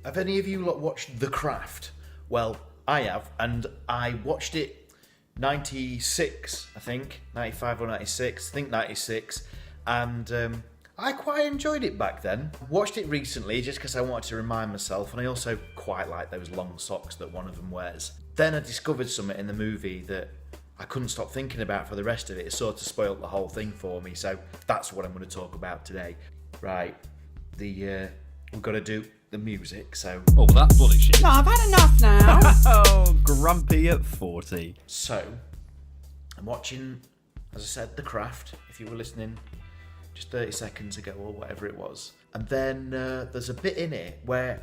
Have any of you lot watched The Craft? Well, I have, and I watched it 96, I think, 95 or 96, I think 96, and I quite enjoyed it back then. Watched it recently just because I wanted to remind myself, and I also quite like those long socks that one of them wears. Then I discovered something in the movie that I couldn't stop thinking about for the rest of it. It sort of spoilt the whole thing for me, so that's what I'm going to talk about today. Right, we've got to do the music, so... Oh, well, that's bloody shit. No, I've had enough now. Oh, grumpy at 40. So, I'm watching, as I said, The Craft, if you were listening just 30 seconds ago or whatever it was. And then there's a bit in it where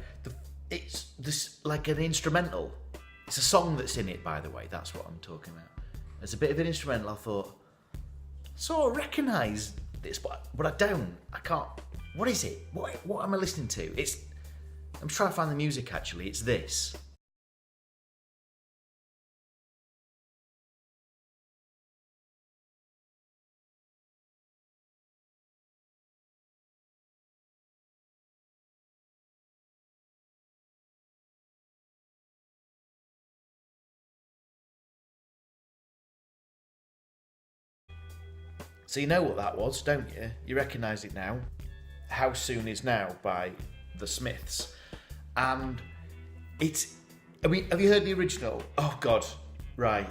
it's this like an instrumental. It's a song that's in it, by the way, that's what I'm talking about. There's a bit of an instrumental. I thought, sort of recognise this, but I don't. I can't. What is it? What am I listening to? I'm trying to find the music, actually. It's this. So you know what that was, don't you? You recognise it now. How Soon Is Now by The Smiths. And it's... have you heard the original? Oh, God. Right.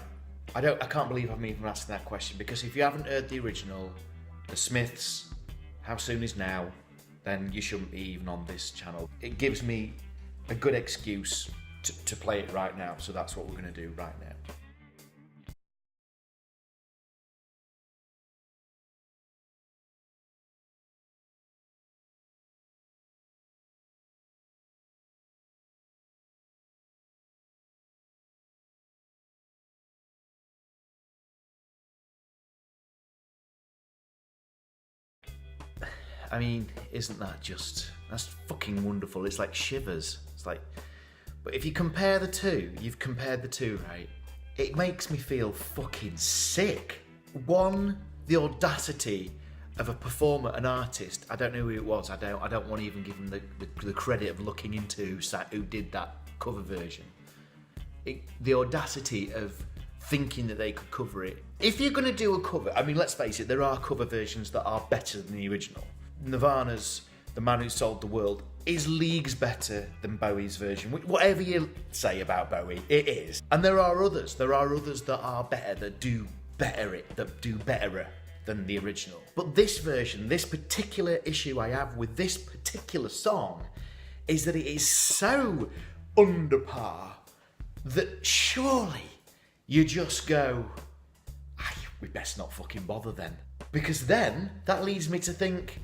I can't believe I'm even asking that question, because if you haven't heard the original, The Smiths, How Soon Is Now, then you shouldn't be even on this channel. It gives me a good excuse to play it right now, so that's what we're going to do right now. I mean, isn't that just... that's fucking wonderful. It's like shivers. It's like... but if you compare the two, you've compared the two, right? It makes me feel fucking sick. One, the audacity of a performer, an artist. I don't know who it was. I don't want to even give them the credit of looking into who did that cover version. The audacity of thinking that they could cover it. If you're going to do a cover, I mean, let's face it, there are cover versions that are better than the original. Nirvana's The Man Who Sold the World is leagues better than Bowie's version. Whatever you say about Bowie, it is. And there are others that are better, that do betterer than the original. But this version, this particular issue I have with this particular song, is that it is so under par that surely you just go, we best not fucking bother then. Because then that leads me to think,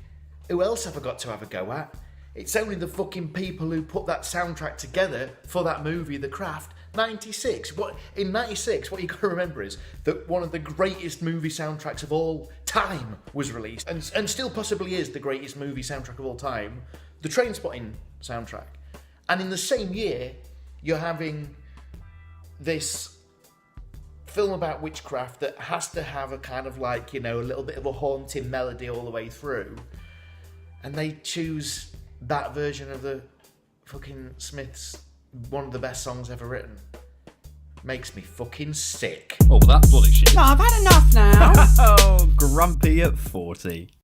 who else have I got to have a go at? It's only the fucking people who put that soundtrack together for that movie, The Craft, 96. In 96, what you got to remember is that one of the greatest movie soundtracks of all time was released, and still possibly is the greatest movie soundtrack of all time, the Trainspotting soundtrack. And in the same year, you're having this film about witchcraft that has to have a kind of like, you know, a little bit of a haunting melody all the way through. And they choose that version of the fucking Smiths, one of the best songs ever written. Makes me fucking sick. Oh, well, that's bloody shit. No, I've had enough now. Oh, grumpy at 40.